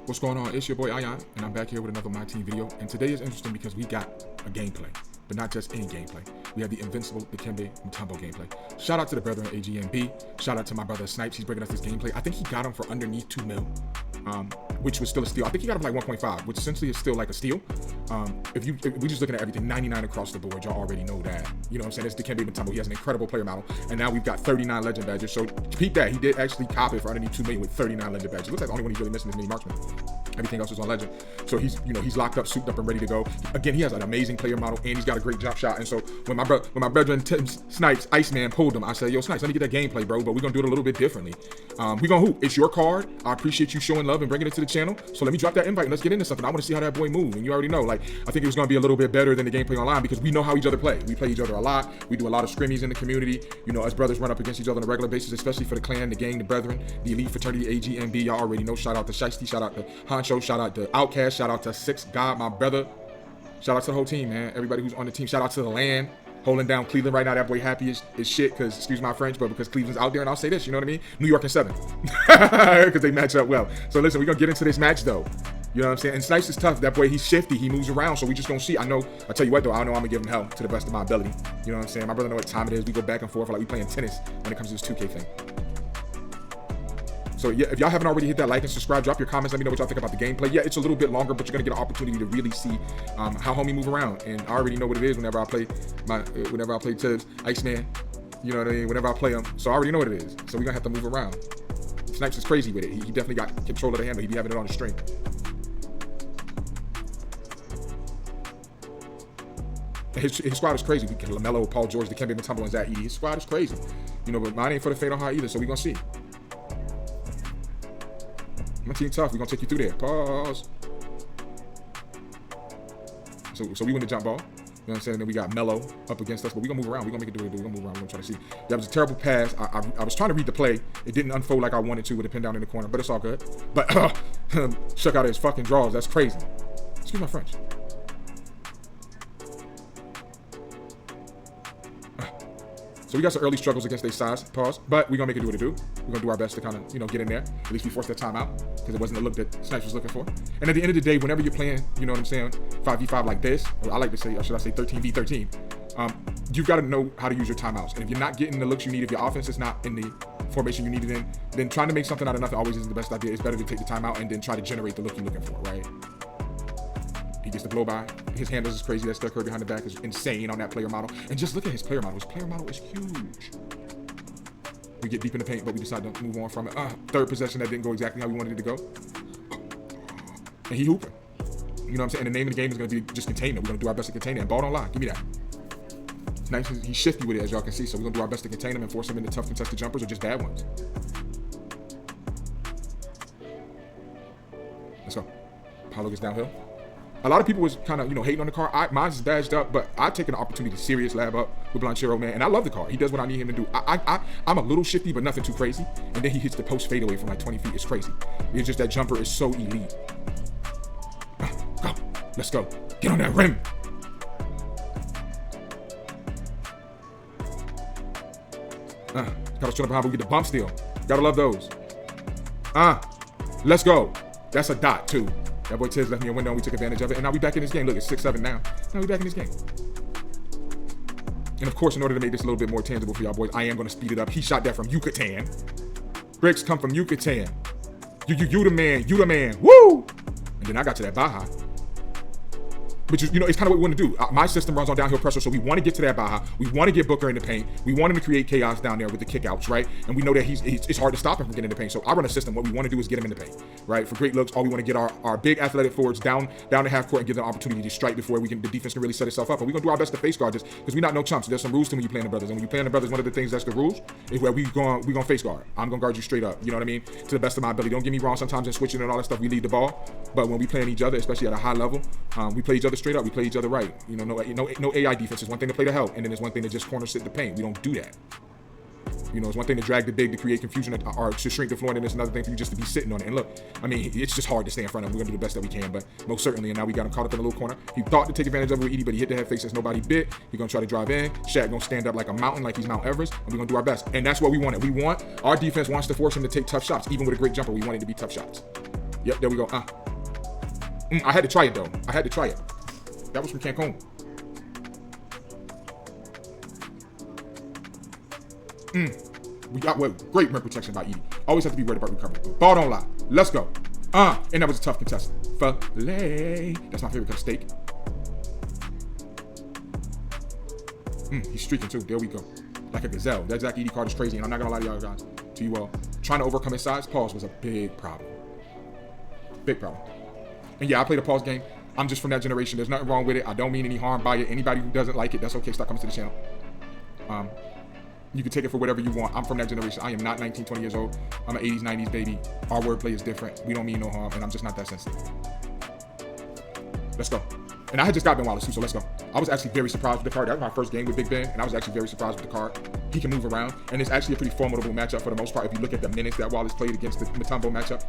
What's going on? It's your boy Ayan, and I'm back here with another MyTEAM video. And today is interesting because we got a gameplay, but not just any gameplay. We have the Invincible Mutombo gameplay. Shout out to the brethren at AGNB. Shout out to my brother Snipes. He's bringing us this gameplay. I think he got him for underneath 2 mil, which was still a steal. I think he got him for like 1.5, which essentially is still like a steal. If we just looking at everything, 99 across the board, y'all already know that. You know what I'm saying? It's the Dikembe Mutombo. He has an incredible player model, and now we've got 39 legend badges. So peep that. He did actually cop it for underneath 2 million with 39 legend badges. Looks like the only one he's really missing is mini marksman. Everything else is on legend. So he's locked up, souped up, and ready to go. Again, he has an amazing player model, and he's got a great jump shot. And so when my brethren Snipes, Ice Man pulled him, I said, yo, Snipes, let me get that gameplay, bro. But we're gonna do it a little bit differently. We're gonna hoop. It's your card. I appreciate you showing love and bringing it to the channel. So let me drop that invite and let's get into something. I want to see how that boy moves. And you already know, like, I think it was gonna be a little bit better than the gameplay online because we know how each other play. We play each other a lot. We do a lot of scrimmies in the community. You know, us brothers run up against each other on a regular basis, especially for the clan, the gang, the brethren, the elite fraternity, AGNB. Y'all already know. Shout out to Shiesty, shout out to Honcho, shout out to Outcast, shout out to Six God, my brother. Shout out to the whole team, man. Everybody who's on the team. Shout out to the land, holding down Cleveland right now. That boy happy as shit because, excuse my French, but because Cleveland's out there, and I'll say this, you know what I mean? New York in 7, because they match up well. So listen, we're gonna get into this match though. You know what I'm saying? And Snipes is tough. That boy, he's shifty. He moves around, so we just gonna see. I tell you what though, I know I'm gonna give him hell to the best of my ability. You know what I'm saying? My brother know what time it is. We go back and forth like we playing tennis when it comes to this 2K thing. So yeah, if y'all haven't already hit that like and subscribe, drop your comments. Let me know what y'all think about the gameplay. Yeah, it's a little bit longer, but you're gonna get an opportunity to really see how homie move around. And I already know what it is whenever I play Tibbs, Ice Man. You know what I mean? Whenever I play him, so I already know what it is. So we're gonna have to move around. Snipes is crazy with it. He definitely got control of the handle. He be having it on the string. His squad is crazy. We got LaMelo, Paul George, Dikembe Mutombo, and Zaddy. His squad is crazy. You know, but mine ain't for the faint of heart either. So we gonna see. My team tough. We're gonna take you through there. Pause. So we win the jump ball. You know what I'm saying? Then we got Melo up against us, but we're gonna move around. We're gonna make it do it. We're gonna move around. We're gonna try to see. That was a terrible pass. I was trying to read the play. It didn't unfold like I wanted to with a pin down in the corner, but it's all good. But shook out his fucking draws. That's crazy. Excuse my French. So we got some early struggles against their size, pause, but we're gonna make it do what it do. We're gonna do our best to kind of, get in there. At least we forced that timeout because it wasn't the look that Snipes was looking for. And at the end of the day, whenever you're playing, you know what I'm saying, 5v5 like this, or I like to say, or should I say 13v13, you've got to know how to use your timeouts. And if you're not getting the looks you need, if your offense is not in the formation you need it in, then trying to make something out of nothing always isn't the best idea. It's better to take the timeout and then try to generate the look you're looking for, right? He gets the blow by. His handles is crazy. That stuck her behind the back is insane on that player model. And just look at his player model. His player model is huge. We get deep in the paint, but we decide to move on from it. Third possession that didn't go exactly how we wanted it to go. And he hooping. You know what I'm saying? And the name of the game is going to be just contain it. We're going to do our best to contain it. And ball don't lie. Give me that. It's nice. He's shifty with it, as y'all can see. So we're going to do our best to contain him and force him into tough contested jumpers or just bad ones. Let's go. Paulo gets downhill. A lot of people was kind of, hating on the car. Mine's is badged up, but I've taken the opportunity to serious lab up with Blanchero, man. And I love the car. He does what I need him to do. I'm a little shifty, but nothing too crazy. And then he hits the post fadeaway from like 20 feet. It's crazy. It's just that jumper is so elite. Go. Let's go. Get on that rim. Gotta shut up behind, we get the bump steal. Gotta love those. Let's go. That's a dot, too. That boy Tiz left me a window and we took advantage of it. And now we back in this game. Look, it's 6-7 now. Now we back in this game. And of course, in order to make this a little bit more tangible for y'all boys, I am going to speed it up. He shot that from Yucatan. Bricks come from Yucatan. You the man. You the man. Woo! And then I got to that Baja. Which is, it's kind of what we want to do. My system runs on downhill pressure, so we want to get to that Baja. We want to get Booker in the paint. We want him to create chaos down there with the kickouts, right? And we know that it's hard to stop him from getting in the paint. So I run a system. What we want to do is get him in the paint, right? For great looks, all we want to get our big athletic forwards down the half court and give them an opportunity to strike before the defense can really set itself up. And we're going to do our best to face guard this because we're not no chumps. There's some rules to when you're playing the brothers. And when you're playing the brothers, one of the things that's the rules is where we're going to face guard. I'm going to guard you straight up. You know what I mean? To the best of my ability. Don't get me wrong. Sometimes in switching and all that stuff, we lead the ball. But when we playing each other, especially at a high level, we play each other straight up. We play each other right. No AI defense. It's one thing to play to help, and then it's one thing to just corner sit the paint. We don't do that. It's one thing to drag the big to create confusion or to shrink the floor, and then it's another thing for you just to be sitting on it. And look, I mean, it's just hard to stay in front of him. We're gonna do the best that we can, but most certainly. And now we got him caught up in a little corner. He thought to take advantage of it with Edie, but he hit the head face as nobody bit. He's gonna try to drive in. Shaq gonna stand up like a mountain, like he's Mount Everest, and we're gonna do our best. And that's what we wanted. Our defense wants to force him to take tough shots, even with a great jumper. We want it to be tough shots. Yep, there we go. I had to try it, though. I had to try it. That was from Cancun. We got great rim protection by Edie. Always have to be worried about recovery. Ball don't lie. Let's go. And that was a tough contest. Filet. That's my favorite kind of steak. He's streaking too. There we go. Like a gazelle. That Zach Edie card is crazy, and I'm not gonna lie to y'all guys. To you all. Trying to overcome his size, pause was a big problem. Big problem. And yeah, I played a pause game. I'm just from that generation. There's nothing wrong with it. I don't mean any harm by it. Anybody who doesn't like it, that's okay. Stop coming to the channel. You can take it for whatever you want. I'm from that generation. I am not 19, 20 years old. I'm an 80s, 90s baby. Our wordplay is different. We don't mean no harm, and I'm just not that sensitive. Let's go. And I had just got Ben Wallace too, so let's go. I was actually very surprised with the card. That was my first game with Big Ben, and I was actually very surprised with the card. He can move around, and it's actually a pretty formidable matchup for the most part. If you look at the minutes that Wallace played against the Mutombo matchup,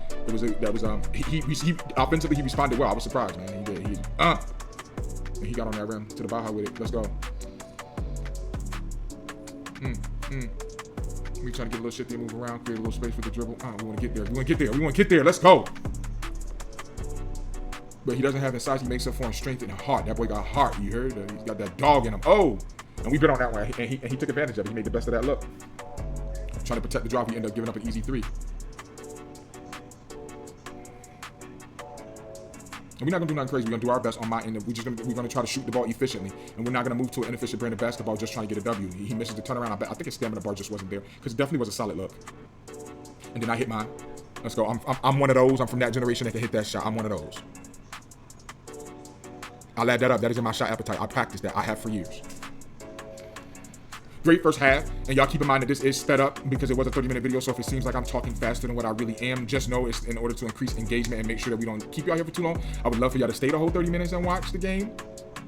he offensively he responded well. I was surprised, man. He did. And he got on that rim to the Baja with it. Let's go. We trying to get a little shit there, move around, create a little space for the dribble. We want to get there. We want to get there. We want to get there. Let's go. But he doesn't have the size. He makes up for in strength and heart. That boy got heart. You heard? He's got that dog in him. Oh, and we been on that one, and he took advantage of it. He made the best of that look. Trying to protect the drive, he ended up giving up an easy three. And we're not gonna do nothing crazy. We're gonna do our best on my end. We're gonna try to shoot the ball efficiently, and we're not gonna move to an inefficient brand of basketball just trying to get a W. He misses the turnaround. I think his stamina bar just wasn't there because it definitely was a solid look. And then I hit mine. Let's go. I'm one of those. I'm from that generation that can hit that shot. I'm one of those. I'll add that up. That is in my shot appetite. I practiced that. I have for years. Great first half, and y'all keep in mind that this is sped up because it was a 30-minute video, so if it seems like I'm talking faster than what I really am, just know it's in order to increase engagement and make sure that we don't keep y'all here for too long. I would love for y'all to stay the whole 30 minutes and watch the game,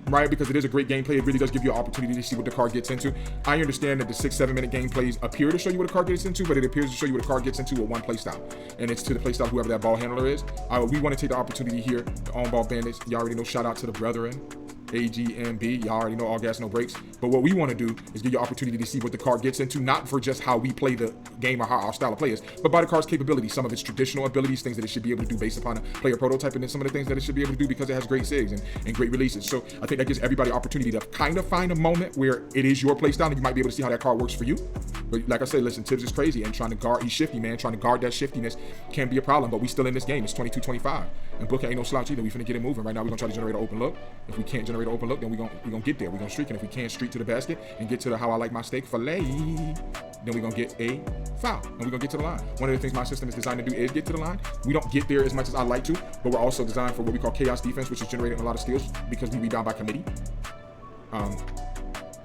right? Because it is a great gameplay. It really does give you an opportunity to see what the card gets into. I understand that the 6-7 minute gameplays appear to show you what the card gets into, but it appears to show you what the card gets into with one playstyle, and it's to the playstyle whoever that ball handler is. We want to take the opportunity here, the on-ball bandits. Y'all already know, shout out to the brethren. AGNB, y'all already know, all gas, no breaks. But what we want to do is give you opportunity to see what the card gets into, not for just how we play the game or how our style of play is, but by the card's capabilities, some of its traditional abilities, things that it should be able to do based upon a player prototype, and then some of the things that it should be able to do because it has great SIGs and great releases. So I think that gives everybody opportunity to kind of find a moment where it is your play style and you might be able to see how that card works for you. But like I said, listen, Tibbs is crazy and trying to guard, he's shifty, man. Trying to guard that shiftiness can be a problem, but we still in this game. It's 22-25. And Booker ain't no slouch either. We finna get it moving. Right now, we're gonna try to generate an open look. If we can't generate an open look, then we're gonna get there. We're gonna streak, and if we can't streak to the basket and get to the how I like my steak filet, then we're gonna get a foul. And we're gonna get to the line. One of the things my system is designed to do is get to the line. We don't get there as much as I like to, but we're also designed for what we call chaos defense, which is generating a lot of steals because we rebound by committee.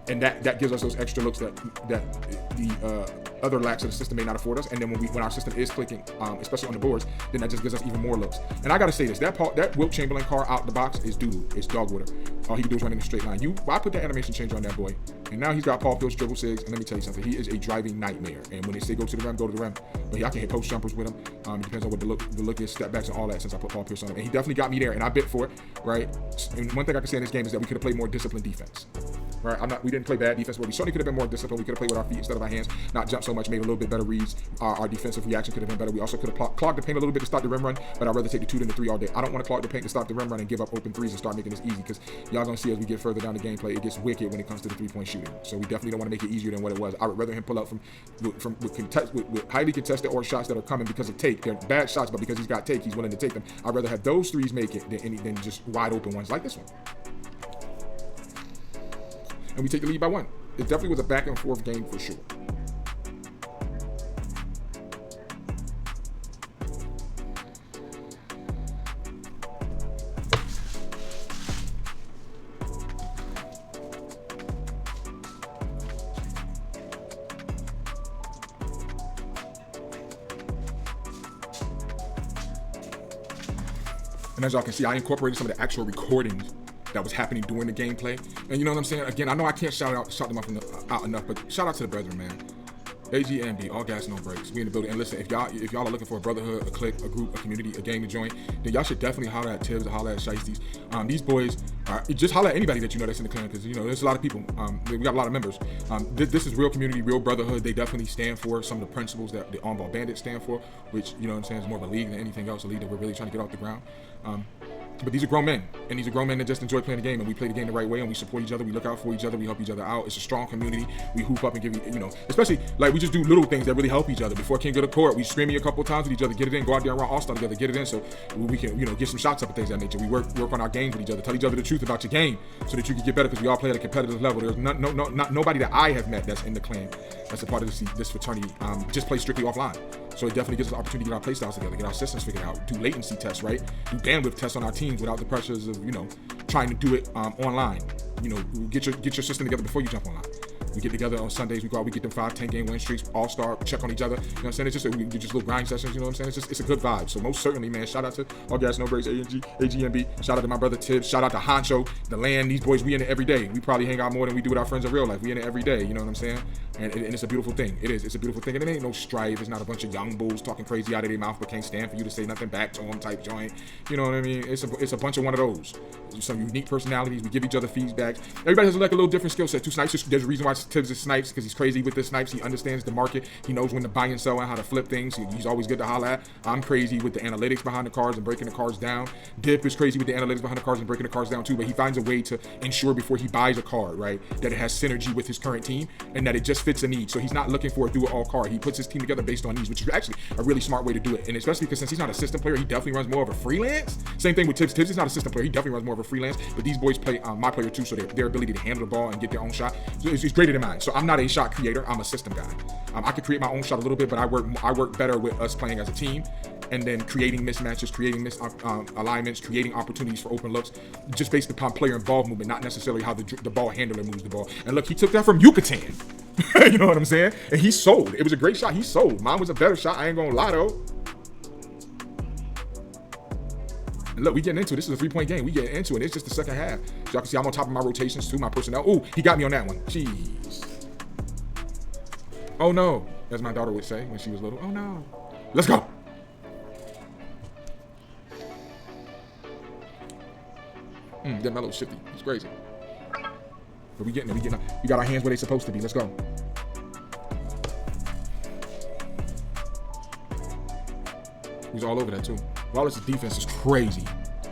And that gives us those extra looks that the other lacks of the system may not afford us. And then when our system is clicking, especially on the boards, then that just gives us even more looks. And I gotta say this: that Wilt Chamberlain car out the box is doo-doo. It's dog water. All he can do is run in a straight line. I put that animation changer on that boy, and now he's got Paul Pierce dribble SIGs. And let me tell you something: he is a driving nightmare. And when they say go to the rim, go to the rim. But yeah, I can hit post jumpers with him. It depends on what the look is, step backs and all that. Since I put Paul Pierce on him, and he definitely got me there, and I bit for it, right? And one thing I can say in this game is that we could have played more disciplined defense. Right, we didn't play bad defense, but we certainly could have been more disciplined. We could have played with our feet instead of our hands, not jump so much, made a little bit better reads. Our defensive reaction could have been better. We also could have clogged the paint a little bit to start the rim run, but I'd rather take the 2 than the 3 all day. I don't want to clog the paint to start the rim run and give up open threes and start making this easy, because y'all gonna see as we get further down the gameplay, it gets wicked when it comes to the 3-point shooting. So we definitely don't want to make it easier than what it was. I would rather him pull up with highly contested or shots that are coming because of take. They're bad shots, but because he's got take, he's willing to take them. I'd rather have those threes make it than just wide open ones like this one. And we take the lead by 1. It definitely was a back and forth game for sure. And as y'all can see, I incorporated some of the actual recordings that was happening during the gameplay. And you know what I'm saying? Again, I know I can't shout them out enough, but shout out to the brethren, man. AGNB, all gas, no breaks. We in the building. And listen, if y'all are looking for a brotherhood, a clique, a group, a community, a game to join, then y'all should definitely holler at Tibbs or holler at Shiesties. These boys, just holler at anybody that you know that's in the clan, because there's a lot of people. We got a lot of members. This is real community, real brotherhood. They definitely stand for some of the principles that the On-Ball Bandits stand for, which is more of a league than anything else. A league that we're really trying to get off the ground. But these are grown men, and these are grown men that just enjoy playing the game, and we play the game the right way, and we support each other, we look out for each other, we help each other out. It's a strong community. We hoop up and give especially like we just do little things that really help each other. Before King go to court, we scream a couple of times with each other, get it in, go out there and run all-star together, get it in, so we can get some shots up and things of that nature. We work on our games with each other, tell each other the truth about your game, so that you can get better, because we all play at a competitive level. There's not nobody that I have met that's in the clan that's a part of this fraternity just play strictly offline. So it definitely gives us the opportunity to get our play styles together, get our systems figured out, do latency tests, right? Do bandwidth tests on our teams without the pressures of, trying to do it online. Get your system together before you jump online. We get together on Sundays, we go out, we get them 5, 10 game win streaks, all-star, check on each other. You know what I'm saying? It's just little grind sessions, you know what I'm saying? It's a good vibe. So most certainly, man, shout out to All Gas No Breaks, AGNB. Shout out to my brother Tibbs. Shout out to Honcho, the land. These boys, we in it every day. We probably hang out more than we do with our friends in real life. We in it every day, you know what I'm saying? And it's a beautiful thing. It is. It's a beautiful thing. And it ain't no strife. It's not a bunch of young bulls talking crazy out of their mouth but can't stand for you to say nothing back to them type joint. You know what I mean? It's a bunch of one of those. Some unique personalities. We give each other feedback. Everybody has like a little different skill set. Snipes, there's a reason why Tibbs is Snipes, because he's crazy with the snipes. He understands the market. He knows when to buy and sell and how to flip things. He's always good to holler at. I'm crazy with the analytics behind the cards and breaking the cards down. Dip is crazy with the analytics behind the cards and breaking the cards down too, but he finds a way to ensure before he buys a card, right, that it has synergy with his current team and that it just fits a need. So he's not looking for a do-it-all card. He puts his team together based on needs, which is actually a really smart way to do it. And especially because since he's not a system player, he definitely runs more of a freelance. Same thing with Tibbs. Tibbs is not a system player. He definitely runs more of a freelance, but these boys play my player too, so their ability to handle the ball and get their own shot is greater than mine. So I'm not a shot creator. I'm a system guy. I could create my own shot a little bit, but I work better with us playing as a team, and then creating mismatches, creating alignments, creating opportunities for open looks, just based upon player and ball movement, not necessarily how the ball handler moves the ball. And look, he took that from Yucatan. You know what I'm saying? And he sold. It was a great shot. He sold. Mine was a better shot. I ain't gonna lie though. And look, we getting into it. This is a 3-point game. We getting into it. It's just the second half. So y'all can see I'm on top of my rotations too, my personnel. Ooh, he got me on that one. Jeez. Oh no, as my daughter would say when she was little. Oh no. Let's go. That mellow shifty. It's crazy. But we getting it. We got our hands where they supposed to be. Let's go. He's all over that too. Wallace's defense is crazy.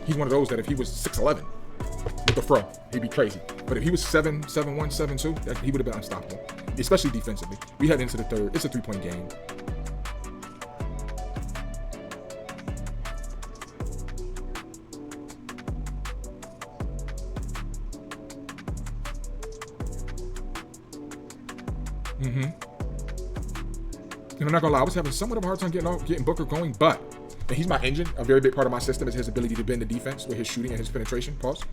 He's one of those that if he was 6'11" with the fro, he'd be crazy. But if he was 7'1", 7'2", he would have been unstoppable, especially defensively. We head into the third. It's a 3-point game. And I'm not gonna lie, I was having somewhat of a hard time getting Booker going, but and he's my engine. A very big part of my system is his ability to bend the defense with his shooting and his penetration. Pause.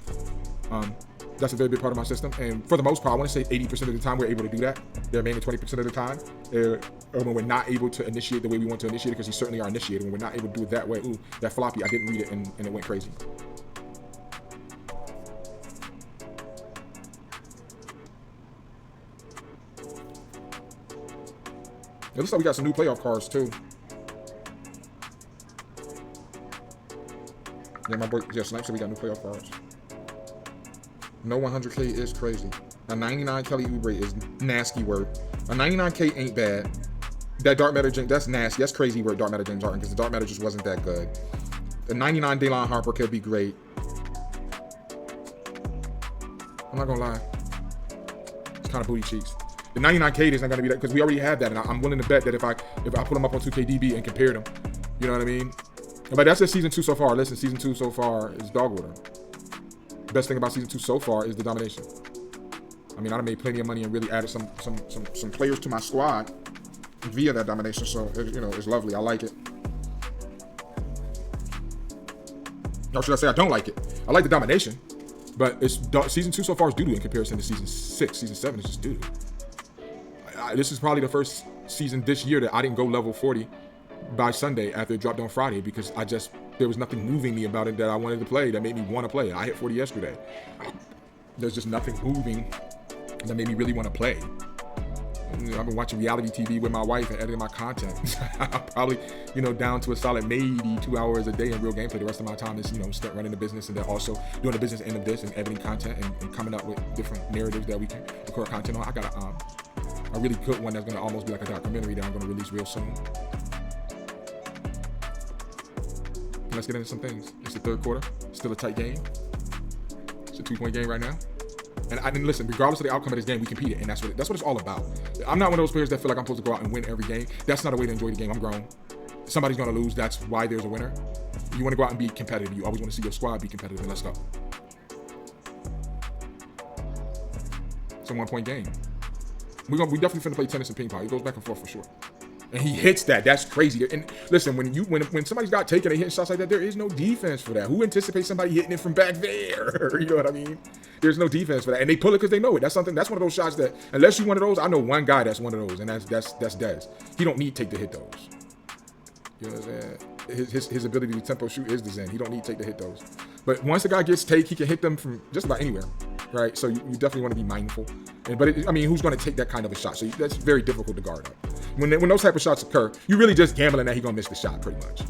That's a very big part of my system. And for the most part, I want to say 80% of the time we're able to do that. They're maybe 20% of the time when we're not able to initiate the way we want to initiate it, because he's certainly our initiator. When we're not able to do it that way, ooh, that floppy, I didn't read it and it went crazy. It looks like we got some new playoff cards too. Yeah, my boy, yeah, Snipe said we got new playoff cards. No 100K is crazy. A 99 Kelly Oubre is nasty word. A 99K ain't bad. That Dark Matter James, that's nasty. That's crazy word, Dark Matter James Harden, because the Dark Matter just wasn't that good. The 99 Daylon Harper could be great. I'm not gonna lie. It's kind of booty cheeks. The 99K is not going to be that, because we already have that, and I'm willing to bet that if I put them up on 2KDB and compare them, you know what I mean? But that's just season 2 so far. Listen, season 2 so far is dog water. The best thing about season 2 so far is the domination. I mean, I done made plenty of money and really added some players to my squad via that domination. So it's lovely. I like it. Or should I say I don't like it? I like the domination, but season 2 so far is doo-doo in comparison to season 6. Season 7 is just doo-doo. This is probably the first season this year that I didn't go level 40 by Sunday after it dropped on Friday, because there was nothing moving me about it that I wanted to play that made me want to play. I hit 40 yesterday. There's just nothing moving that made me really want to play. I've been watching reality TV with my wife and editing my content. I'm probably, down to a solid maybe 2 hours a day in real gameplay. The rest of my time is, start running the business and then also doing the business end of this and editing content and coming up with different narratives that we can record content on. I got a really good one that's going to almost be like a documentary that I'm going to release real soon. Let's get into some things. It's the third quarter. Still a tight game. It's a 2-point game right now. And listen, regardless of the outcome of this game, we competed, and that's what it's all about. I'm not one of those players that feel like I'm supposed to go out and win every game. That's not a way to enjoy the game. I'm grown. Somebody's going to lose. That's why there's a winner. You want to go out and be competitive. You always want to see your squad be competitive, and let's go. It's a 1-point game. We definitely finna play tennis and ping pong. It goes back and forth for sure. And he hits that. That's crazy. And listen, when somebody's got taken and hitting shots like that, there is no defense for that. Who anticipates somebody hitting it from back there? You know what I mean? There's no defense for that. And they pull it because they know it. That's one of those shots that, unless you're one of those, I know one guy that's one of those, and that's Dez. He don't need take to hit those. You know what I'm saying? His ability to tempo shoot is the zen. He don't need take to hit those. But once the guy gets take, he can hit them from just about anywhere, right? So you definitely want to be mindful. Who's going to take that kind of a shot? So that's very difficult to guard up. When those type of shots occur, you're really just gambling that he's going to miss the shot pretty much.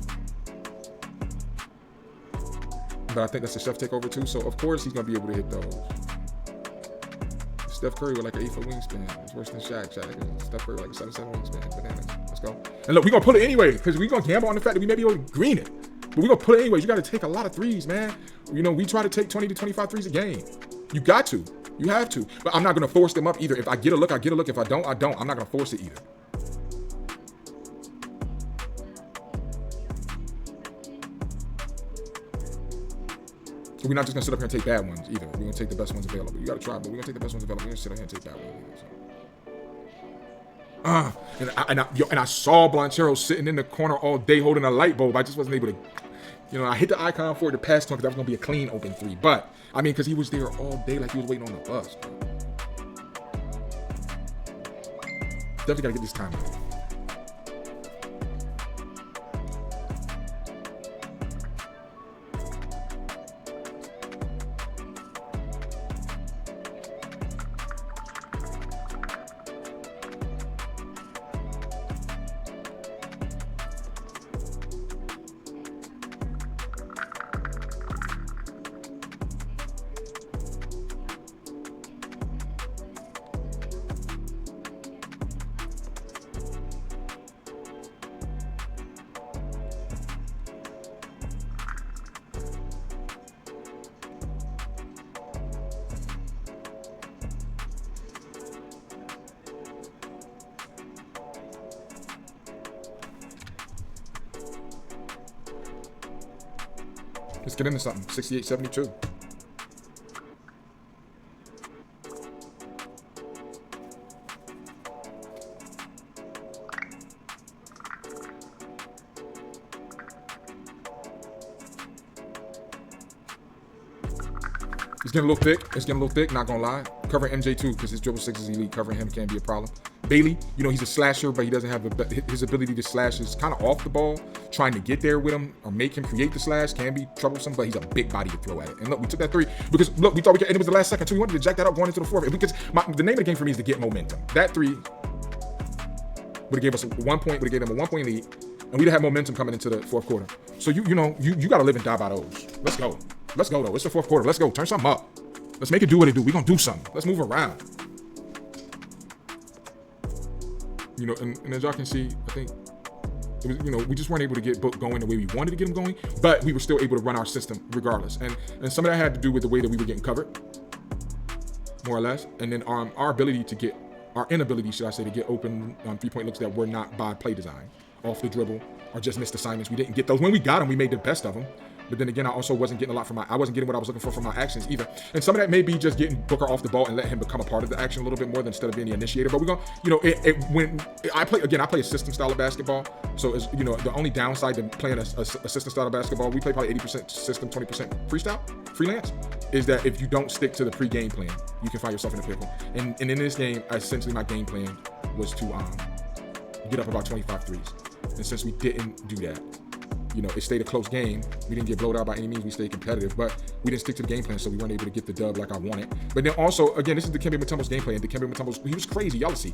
But I think that's a Chef takeover too, so of course he's going to be able to hit those. Steph Curry with like an 8-foot wingspan. It's worse than Shaq. Steph Curry with like a 7-7 wingspan. Bananas. Let's go. And look, we're going to pull it anyway because we're going to gamble on the fact that we may be able to green it. But we're going to pull it anyways. You got to take a lot of threes, man. We try to take 20 to 25 threes a game. You got to. You have to. But I'm not going to force them up either. If I get a look, I get a look. If I don't, I don't. I'm not going to force it either. So we're not just going to sit up here and take bad ones either. We're going to take the best ones available. You got to try, but we're going to take the best ones available. We're going to sit up here and take bad ones. And I saw Blanchero sitting in the corner all day holding a light bulb. I just wasn't able to, I hit the icon for it to pass to him because that was going to be a clean open three. But, because he was there all day like he was waiting on the bus. Bro. Definitely got to get this time out. Let's get into something. 68-72. It's getting a little thick. Not gonna lie. Covering MJ too, because his dribble 6 is elite. Covering him can be a problem. Bailey, he's a slasher, but he doesn't have his ability to slash is kind of off the ball. Trying to get there with him or make him create the slash can be troublesome, but he's a big body to throw at it. And look, we took that three because look, we thought we could, and it was the last second too. We wanted to jack that up going into the fourth because the name of the game for me is to get momentum. That three would have gave us 1 point, would have gave them a 1-point lead, and we'd have had momentum coming into the fourth quarter. So you got to live and die by those. Let's go though. It's the fourth quarter. Let's go. Turn something up. Let's make it do what it do. We're gonna do something. Let's move around. And as y'all can see, I think it was, we just weren't able to get both going the way we wanted to get them going, but we were still able to run our system regardless. And some of that had to do with the way that we were getting covered, more or less. And then our inability, should I say, to get open on 3-point looks that were not by play design, off the dribble, or just missed assignments. We didn't get those. When we got them, we made the best of them. But then again, I also wasn't getting a lot I wasn't getting what I was looking for from my actions either. And some of that may be just getting Booker off the ball and let him become a part of the action a little bit more than instead of being the initiator. But we're going, when I play a system style of basketball. So it's, the only downside to playing a system style of basketball, we play probably 80% system, 20% freelance, is that if you don't stick to the pre-game plan, you can find yourself in a pickle. And in this game, essentially my game plan was to get up about 25 threes. And since we didn't do that, it stayed a close game. We didn't get blowed out by any means. We stayed competitive, but we didn't stick to the game plan, so we weren't able to get the dub like I wanted. But then also, again, this is Dikembe Mutombo's gameplay, and Dikembe Mutombo, he was crazy. Y'all see.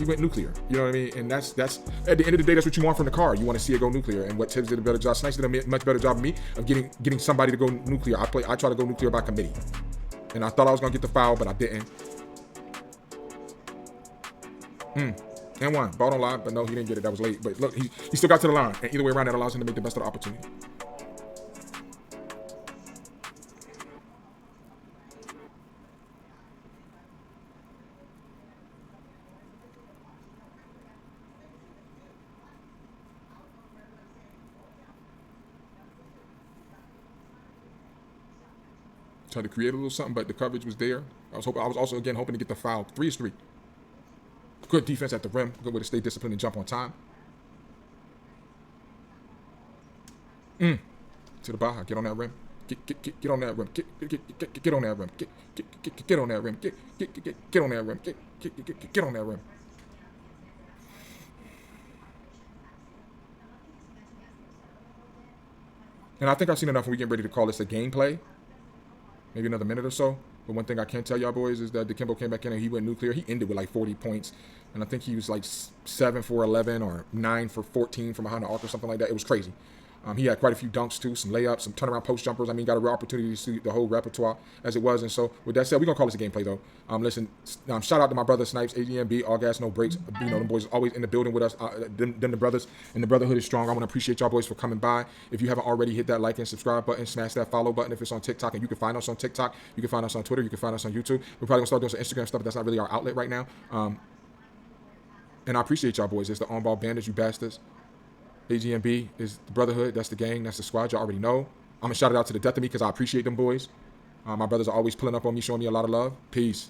He went nuclear. You know what I mean? And that's at the end of the day, that's what you want from the card. You want to see it go nuclear. And what Tibbs did a better job. Snipes did a much better job than me of getting somebody to go nuclear. I try to go nuclear by committee. And I thought I was gonna get the foul, but I didn't. And one. Ball on line, but no, he didn't get it. That was late. But look, he still got to the line. And either way around, that allows him to make the best of the opportunity. Tried to create a little something, but the coverage was there. I was also again hoping to get the foul. 3 is 3. Good defense at the rim. Good way to stay disciplined and jump on time. To the Baja. Get on that rim. Get on that rim. Get on that rim. Get on that rim. Get on that rim. Get on that rim. And I think I've seen enough when we get ready to call this a gameplay. Maybe another minute or so. But one thing I can tell y'all boys is that Dikembe came back in and he went nuclear. He ended with like 40 points. And I think he was like 7 for 11 or 9 for 14 from behind the arc or something like that. It was crazy. He had quite a few dunks too, some layups, some turnaround post jumpers. I mean, got a real opportunity to see the whole repertoire as it was. And so with that said, we're going to call this a gameplay though. Listen, shout out to my brother Snipes, AGNB, all gas, no breaks. You know, them boys always in the building with us. Them the brothers, and the brotherhood is strong. I want to appreciate y'all boys for coming by. If you haven't already, hit that like and subscribe button, smash that follow button if it's on TikTok. And you can find us on TikTok. You can find us on Twitter. You can find us on YouTube. We're probably going to start doing some Instagram stuff, but that's not really our outlet right now. And I appreciate y'all boys. It's the On Ball Bandits, you bastards. AGNB is the brotherhood. That's the gang. That's the squad. Y'all already know. I'm going to shout it out to the death of me because I appreciate them boys. My brothers are always pulling up on me, showing me a lot of love. Peace.